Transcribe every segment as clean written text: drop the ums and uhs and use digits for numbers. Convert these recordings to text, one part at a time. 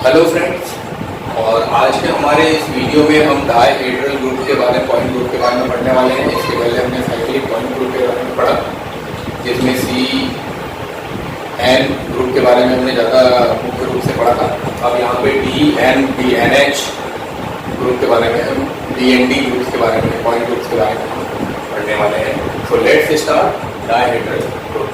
Hello friends, और आज के हमारे इस वीडियो में हम डायहेड्रल ग्रुप के बारे में, पॉइंट ग्रुप के बारे में पढ़ने वाले हैं। इसके पहले हमने साइक्लिक पॉइंट ग्रुप के बारे में पढ़ा, जिसमें CN ग्रुप के बारे में हमने ज़्यादा मुख्य रूप से पढ़ा था। अब यहाँ पे DN, DNH ग्रुप के बारे में, DND ग्रुप के बारे में, पॉइंट ग्रुप के बारे में पढ़ने वाले हैं। So let's start dihedral group.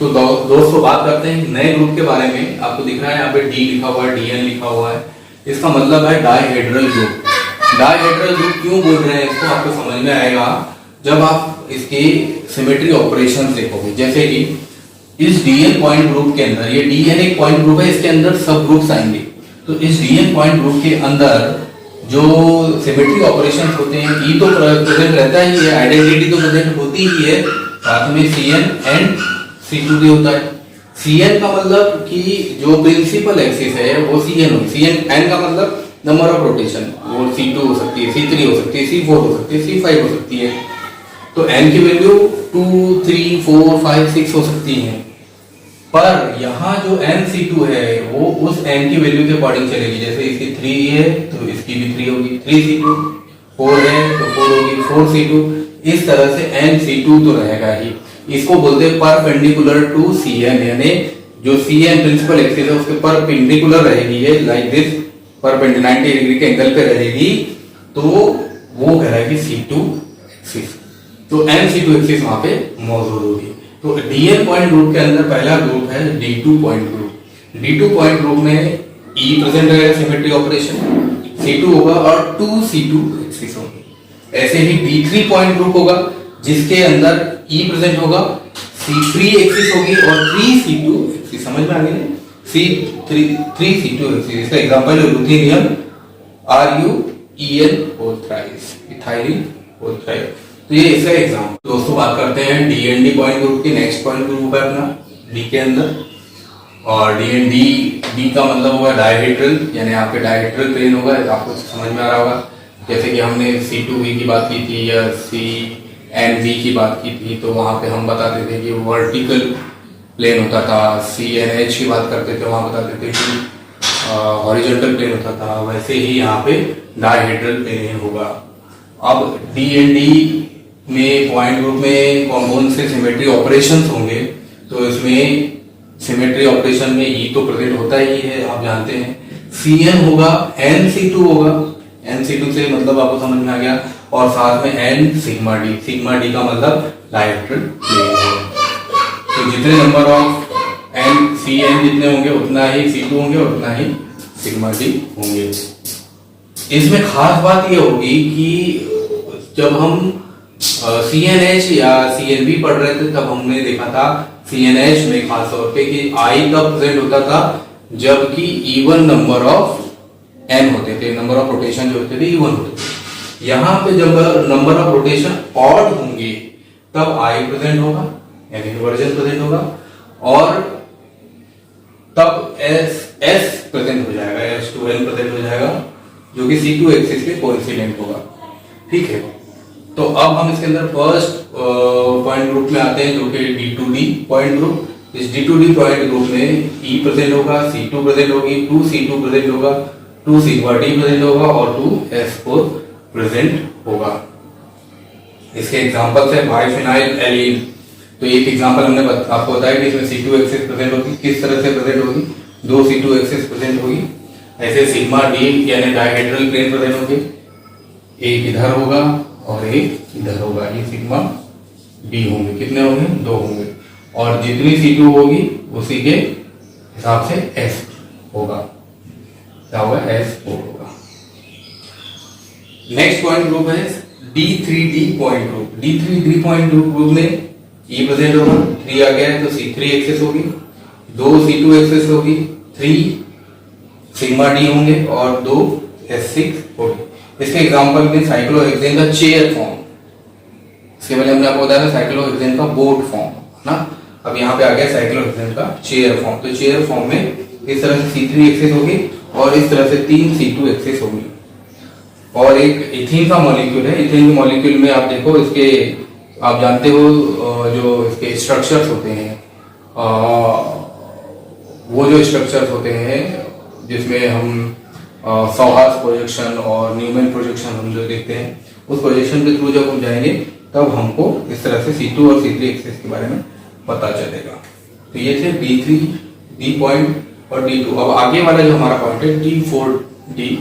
तो दोस्तों बात करते हैं नए ग्रुप के बारे में। आपको दिख रहा है यहाँ पे D लिखा हुआ है, DN लिखा हुआ है। इसका मतलब है डायहेड्रल ग्रुप। डायहेड्रल ग्रुप क्यों बोल रहे हैं इसको, आपको समझ में आएगा जब आप इसके सिमेट्री ऑपरेशन देखोगे। जैसे कि इस DN पॉइंट ग्रुप के अंदर, ये DN एक पॉइंट ग्रुप है, इसके अंदर सब ग्रुप्स आएंगे। तो इस DN पॉइंट ग्रुप के अंदर जो सिमेट्री ऑपरेशन होते हैं, E तो प्रेजेंट रहता ही है, आइडेंटिटी तो प्रेजेंट होती ही है, साथ में CN एंड C2 भी होता है। Cn का मतलब कि जो प्रिंसिपल एक्सिस है वो Cn हो। Cn का मतलब नंबर ऑफ रोटेशन, वो C2 हो सकती है, C3 हो सकती है, C4 हो सकती है, C5 हो सकती है। तो n की वैल्यू 2, 3, 4, 5, 6 हो सकती है। पर यहाँ जो NC2 है वो उस n की वैल्यू के अकॉर्डिंग चलेगी। जैसे इसकी 3 है तो इसकी भी 3 होगी, 3C2, 4 है तो 4 होगी, 4C2। इस तरह से NC2 तो रहेगा ही। इसको बोलते हैं परपेंडिकुलर टू Cn, यानी जो Cn प्रिंसिपल एक्सिस है उसके परपेंडिकुलर रहेगी, ये लाइक दिस परपेंडिकुलर 90 डिग्री के एंगल पे रहेगी, तो वो कहलाएगी C2 एक्सिस। तो NC2 एक्सिस वहां पे मौजूद होगी। तो DN पॉइंट ग्रुप के अंदर पहला ग्रुप है D2 point group. D2 point group में E प्रेजेंट रहेगा, सिमेट्री ऑपरेशन, C2 होगा और 2C2 एक्सिस होगी। ऐसे ही D3 पॉइंट ग्रुप होगा जिसके अंदर E प्रेजेंट होगा, C3 एक्सिस होगी और 3C2 एक्सिस। समझ में आ गई? C3C2 axis. इसका एग्जांपल है ruthenium, RuEN whole thrice, ethylene whole thrice. तो ये इसका एग्जांपल। दोस्तों बात करते हैं DND पॉइंट ग्रुप की। नेक्स्ट पॉइंट ग्रुप है अपना D के अंदर, और D का मतलब होगा डायहेड्रल, यानी आपके डायहेड्रल प्लेन होगा। आपको समझ में आ रहा होगा। जैसे कि हमने C2V की बात की थी या CNV की बात की थी, तो वहां पे हम बताते थे कि वर्टिकल प्लेन होता था। CNH की बात करते थे, वहां बताते थे कि हॉरिजॉन्टल प्लेन होता था। वैसे ही यहाँ पे डायहेड्रल प्लेन होगा। अब DND में पॉइंट ग्रुप में कौन से सिमेट्री ऑपरेशंस होंगे, तो इसमें सिमेट्री ऑपरेशन में E तो प्रेजेंट होता ही है, आप जानते हैं। Cn होगा, NC2 होगा, NC2 से मतलब आपको समझ में आ गया, और साथ में N sigma D। Sigma D का मतलब डायहेड्रल प्लेन है। तो जितने नंबर ऑफ CN जितने होंगे उतना ही C2 होंगे, उतना ही सिग्मा D होंगे। इसमें खास बात यह होगी कि जब हम CNH या CNV पढ़ रहे थे तब हमने देखा था CNH में खास तौर पे कि I कब प्रेजेंट होता था, जबकि इवन नंबर ऑफ n होते थे, नंबर ऑफ रोटेशन जो होते थे इवन होते थे। यहाँ पे जब नंबर ऑफ रोटेशन ऑड होंगे तब I प्रेजेंट होगा, यानी इन्वर्जन प्रेजेंट होगा, और तब S प्रेजेंट हो जाएगा, S2N प्रेजेंट हो जाएगा, जो कि C2 एक्सिस के कोइंसिडेंट होगा। ठीक है, तो अब हम इसके अंदर फर्स्ट पॉइंट ग्रुप में आते हैं, जो कि D2D पॉइंट ग्रुप। इस D2D पॉइंट ग्रुप में E प्रेजेंट होगा, C2 प्रेजेंट होगी, 2C2 प्रेजेंट होगा, 2 सिग्मा D प्रेजेंट होगा और 2S4 प्रेजेंट होगा। इसके एग्जांपल्स है बाइफिनाइल एलीन। तो एक एग्जांपल हमने आपको बताया कि इसमें C2 एक्सिस प्रेजेंट होगी। किस तरह से प्रेजेंट होगी? 2 C2 एक्सिस प्रेजेंट होगी। ऐसे सिग्मा D यानी डायहेड्रल प्लेन प्रेजेंट होंगे, एक इधर होगा और एक इधर होगा, ये सिग्मा D होंगे। कितने होंगे? 2 होंगे। और जितनी C2 होगी उसी के हिसाब से S होगा, क्या होगा? S4 होगा। नेक्स्ट पॉइंट ग्रुप है D3D point group. D3D point group में E प्रेजेंट होगा, 3 आ गया है तो C3 एक्सिस होगी, 2 C2 एक्सिस होगी, 3 सिग्मा D होंगे और 2 S6 होगी। इसके एग्जांपल में साइक्लोहेक्सेन का चेयर फॉर्म, इसके पहले हमने आपको बताया था साइक्लोहेक्सेन का बोट फॉर्म ना। अब यहाँ पे आ गया साइक्लोहेक्सेन का चेयर फॉर्म। तो चेयर फॉर्म में इस तरह से C3 एक्सिस होगी और इस तरह से 3 C2 एक्सिस होगी। और एक इथीन का मॉलिक्यूल है। इथीन के मॉलिक्यूल में आप देखो, इसके आप जानते हो जो इसके स्ट्रक्चर्स होते हैं, वो जो स्ट्रक्चर्स होते हैं जिसमें हम सौहार्द प्रोजेक्शन और न्यूमैन प्रोजेक्शन हम जो देखते हैं, उस प्रोजेक्शन के थ्रू जब हम जाएंगे तब हमको इस तरह से C2 और C3 एक्सिस के बारे में पता चलेगा। तो ये थे D3, D पॉइंट और D2। अब आगे वाला जो हमारा पॉइंट है D4D।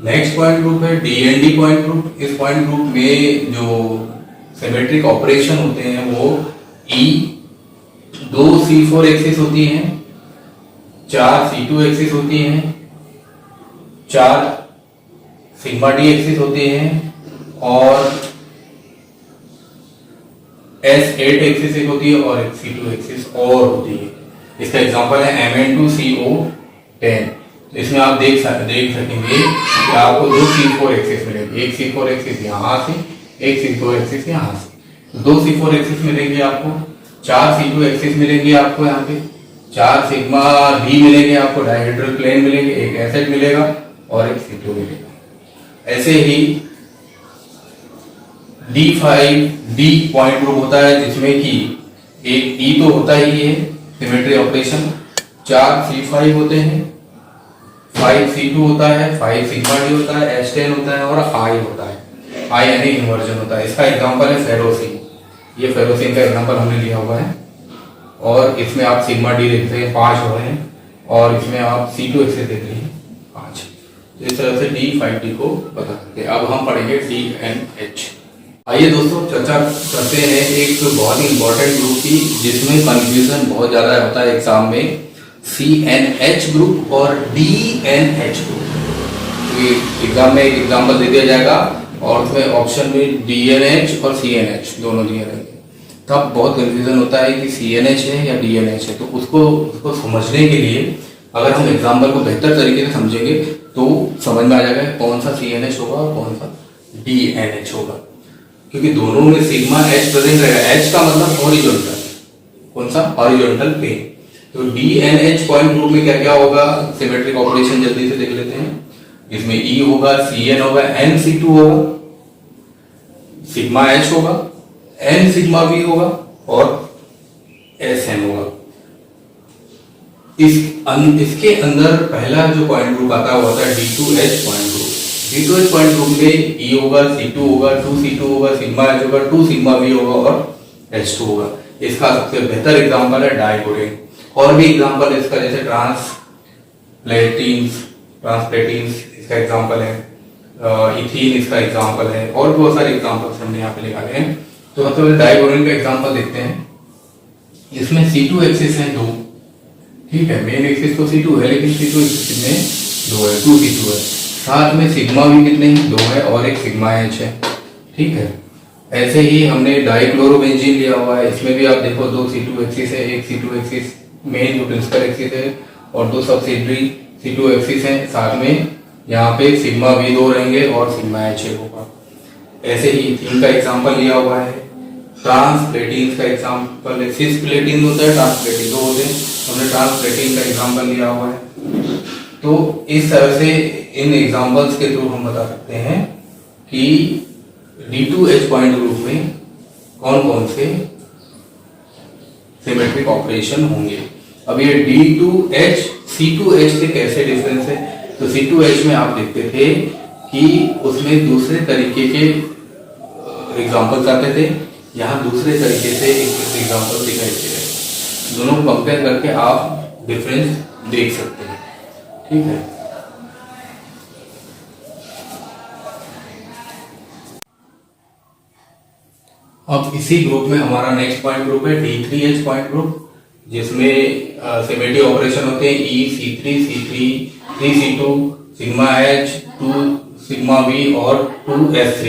नेक्स्ट पॉइंट ग्रुप है D&D पॉइंट ग्रुप। इस पॉइंट ग्रुप में जो सिमेट्रिक ऑपरेशन होते हैं वो दो C4 एक्सिस होती हैं, 4 C2 एक्सिस होती हैं, 4 सिग्मा D एक्सिस होती हैं और S8 एक्सिस एक होती है और एक C2 एक्सिस और होती है। इसका एग्जांपल है Mn2CO10। तो इसमें आप देख सकेंगे कि आपको दो C4 एक्सिस मिलेगी, एक C4 एक्सिस यहाँ से, एक C4 एक्सिस यहाँ से। दो C4 एक्सिस मिलेंगे आपको, 4 C2 एक्सिस मिलेंगे आपको, यहाँ पे 4 सिग्मा D मिलेंगे आपको, डायहेड्रल प्लेन मिलेंगे, एक एसेट मिलेगा और एक C2 मिलेगा। ऐसे ही D5D पॉइंट ग्रुप होता है जिसमें कि एक E तो होता ही है सिमेट्री ऑपरेशन, 4 C5 होते हैं, 5 C2 होता है, 5 सिग्मा D होता है, S10 होता है और I होता है। I यानी इन्वर्जन होता है। इसका एग्जांपल है फेरोसिन। ये फेरोसिन का एग्जांपल हमने लिया हुआ है और इसमें आप सिग्मा D देखते हैं 5 हो रहे हैं और इसमें आप C2 एक्सिस देख रहे हैं 5। तो इस तरह से D5D को बता सकते हैं। अब हम पढ़ेंगे DNH। आइए दोस्तों चर्चा करते हैं एक बहुत ही इंपॉर्टेंट ग्रुप की जिसमें कंफ्यूजन बहुत ज्यादा होता है एग्जाम में, CNH ग्रुप और DNH ग्रुप। तो एग्जाम में एक एग्जाम्पल दे दिया जाएगा और उसमें ऑप्शन में DNH और CNH दोनों दिए रहेंगे। तब बहुत कंफ्यूजन होता है कि CNH है या DNH है। तो उसको समझने के लिए अगर हम एग्जाम्पल को बेहतर तरीके से समझेंगे तो समझ में आ जाएगा कौन सा CNH होगा और कौन सा DNH होगा, क्योंकि दोनों में सिग्मा H प्रेजेंट रहेगा। H का मतलब हॉरिजॉन्टल, कौन सा? Horizontal plane. तो DNH पॉइंट ग्रुप में क्या क्या होगा, सिमेट्रिक ऑपरेशन जल्दी से देख लेते हैं। इसमें E होगा, CN होगा, NC2 होगा, सिग्मा H होगा, N सिग्मा V होगा और SN होगा। इसके अंदर पहला जो पॉइंट ग्रुप आता है वो आता है D2H point group. D2H point group में E होगा, C2 होगा, 2C2 होगा, सिग्मा H होगा, 2 सिग्मा V होगा और H2 होगा। इसका सबसे बेहतर एग्जांपल है डाइकोडेन। और भी एग्जांपल है इसका, जैसे ट्रांसप्लेटिन्स इसका एग्जांपल है, इथीन इसका एग्जांपल है और भी बहुत सारे एग्जांपल्स हमने यहाँ पे निकाले हैं। तो सबसे पहले डाइकोडेन का एग्जांपल देखते हैं। इसमें C2 एक्सिस है 2, ठीक है, मेन एक्सिस तो C2 है लेकिन C2 एक्सिस में 2 है, 2C2 है, साथ में सिग्मा भी कितने हैं 2 है और एक सिग्मा H है, ठीक है। ऐसे ही हमने डाइक्लोरोबेंजीन लिया हुआ है। इसमें भी आप देखो 2 C2 एक्सिस है, एक C2 एक्सिस मेन जो प्रिंसिपल एक्सिस है और 2 सब्सिडियरी C2 एक्सिस है, साथ में यहाँ पे सिग्मा V2 रहेंगे और सिग्मा H होगा। ऐसे ही इथीन का एग्जांपल लिया हुआ है। ट्रांसप्लेटिन का एग्जांपल है, सिसप्लेटिन होता है, ट्रांसप्लेटिन 2 होते हैं, हमने ट्रांसप्लेटिन का एग्जांपल लिया हुआ है। तो इस तरह से इन एग्जांपल्स के थ्रू हम बता सकते हैं कि D2H पॉइंट ग्रुप में कौन कौन से सिमेट्रिक ऑपरेशन होंगे। अब ये D2H C2H से कैसे डिफरेंस है, तो C2H में आप देखते थे कि उसमें दूसरे तरीके के एग्जांपल्स आते थे, यहाँ दूसरे तरीके से एग्जांपल दिखाई दे रहे हैं। दोनों को कंपेयर करके आप डिफरेंस देख सकते हैं, ठीक है। अब इसी ग्रुप में हमारा नेक्स्ट पॉइंट ग्रुप है D3H पॉइंट ग्रुप, जिसमें सिमेट्री ऑपरेशन होते हैं E C3 C3 3C2 sigma H 2 sigma V और 2S3।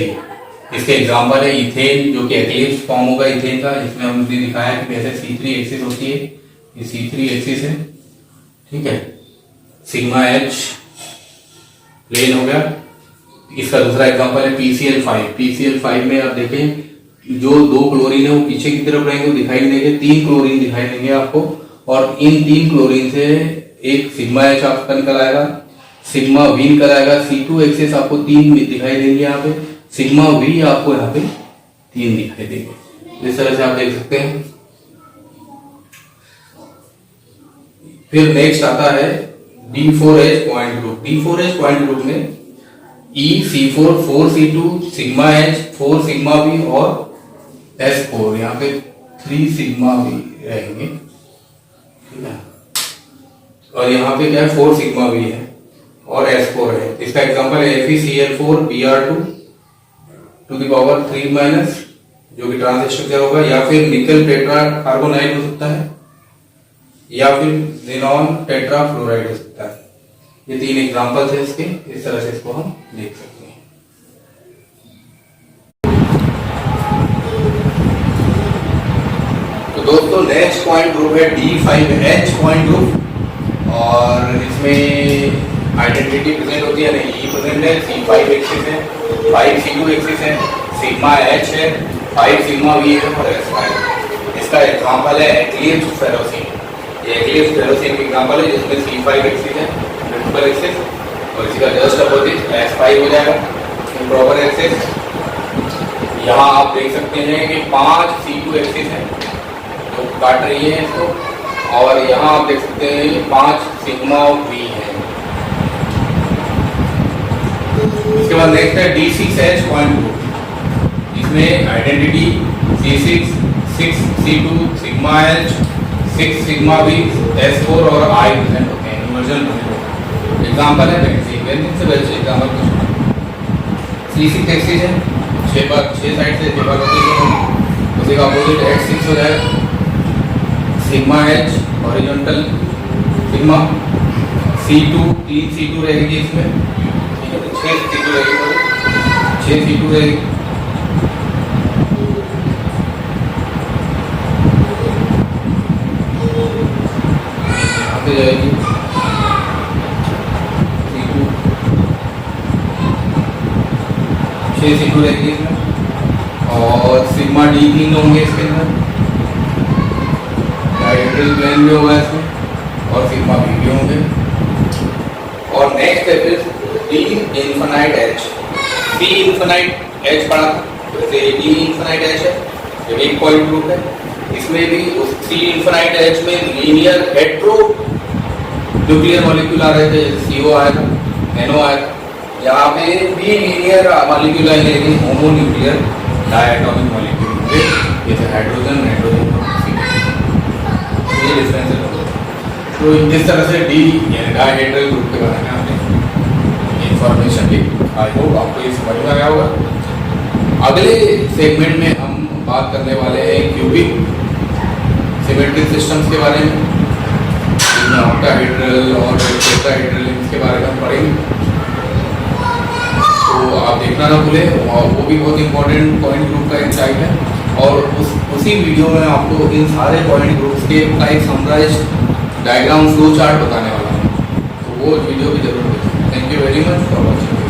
इसके एग्जांपल है इथेन, जो कि एक्लिप्स फॉर्म होगा इथेन का। इसमें हमने दिखाया कि कैसे C3 एक्सिस होती है, ये C3 एक्सिस है, ठीक है। सिग्मा H प्लेन हो गया। इसका दूसरा एग्जांपल है PCl5। PCl5 में आप देखें जो 2 क्लोरीन है वो पीछे की तरफ रहेंगे, वो दिखाई नहीं देंगे, 3 क्लोरीन दिखाई देंगे आपको और इन 3 क्लोरीन से एक सिग्मा H आपका निकल आएगा, सिग्मा V निकल आएगा। C2 एक्सिस आपको 3 दिखाई देंगे यहाँ पे, सिग्मा V आपको यहाँ पे 3 दिखाई देंगे। इस तरह से आप देख सकते हैं। फिर नेक्स्ट आता है D4H point group. D4H point group में E C4 4C2 sigma H 4 sigma V और S4, यहाँ पे 3 सिग्मा V रहेंगे, ठीक है। और यहाँ पे क्या है 4 सिग्मा V है और S4 है। इसका एग्जांपल है FeCl4 Br2 to the power 3 minus, जो कि ट्रांजिस्टर होगा, या फिर निकल टेट्रा कार्बोनाइड हो सकता है, या फिर ज़ेनॉन टेट्रा फ्लोराइड हो सकता है। ये 3 एग्जांपल्स है इसके, इस तरह से इसको हम देख सकते हैं। तो दोस्तों नेक्स्ट पॉइंट ग्रुप है D5H पॉइंट ग्रुप, और इसमें आइडेंटिटी प्रेजेंट होती है, E प्रेजेंट है, C5 एक्सिस है, 5C2 एक्सिस है, सिग्मा H है, 5 सिग्मा V है और S5। इसका एग्जांपल है एक्लिप्स फेरोसिन। ये एक्लिप्स फेरोसिन का एग्जांपल है जिसमें C5 एक्सिस है, प्रिंसिपल एक्सिस, और इसी का जस्ट अपोजिट S5 हो जाएगा, इम्प्रॉपर एक्सिस। यहाँ आप देख सकते हैं कि 5 C2 एक्सिस है जो काट रही है इसको, और यहाँ आप देख सकते हैं कि 5 सिग्मा V है। इसके बाद नेक्स्ट है D6H पॉइंट ग्रुप। इसमें identity C6 6C2 sigma H 6 sigma V S4 और I प्रेजेंट होते हैं, इन्वर्जन प्रेजेंट। एग्जांपल है बेंजीन से बेस्ट एग्जांपल कुछ C6 एक्सिस है, 6 साइड से 6 भाग होती है, उसी का अपोजिट H6 हो जाएगा, sigma H horizontal sigma, C2 3 C2 रहेगी इसमें, ठीक है, तो 6 C2 रहेगी, 6 C2 रहेगी। जाएगी C2 6 C2 रहेगी इसमें, और सिग्मा D 3 होंगे इसके अंदर, डायहेड्रल प्लेन भी होगा इसमें, और सिग्मा B भी होंगे। और नेक्स्ट है फिर D infinite H। D infinite H पढ़ा, जैसे D इन्फिनाइट H है, ये एक पॉइंट ग्रुप है। इसमें भी उस C इन्फिनाइट H में लीनियर हेट्रो न्यूक्लियर मॉलिक्यूल आ रहे थे, CO आया था, NO आया था। यहाँ पे भी लीनियर मॉलिक्यूल आएंगे, लेकिन होमो न्यूक्लियर डायटॉमिक मॉलिक्यूल होंगे, जैसे हाइड्रोजन नाइट्रोजन, ये डिफरेंस है। तो जिस तरह से D यानी डायहेड्रल ग्रुप के बारे में आपने इंफॉर्मेशन दी, आई होप आपको ये समझ में आया होगा। अगले सेगमेंट में हम बात करने वाले हैं क्यूबिक सिमेट्रिक सिस्टम्स के बारे में, ऑक्टाहेड्रल और टेट्राहेड्रल इसके बारे में हम पढ़ेंगे। तो आप देखना ना भूलें, और वो भी बहुत इंपॉर्टेंट पॉइंट ग्रुप का एक टाइप है, और उसी वीडियो में आपको इन सारे पॉइंट ग्रुप्स के का एक समराइज डायग्राम फ्लो चार्ट बताने वाला हूँ, तो वो वीडियो भी जरूर देखें। Thank you very much for watching.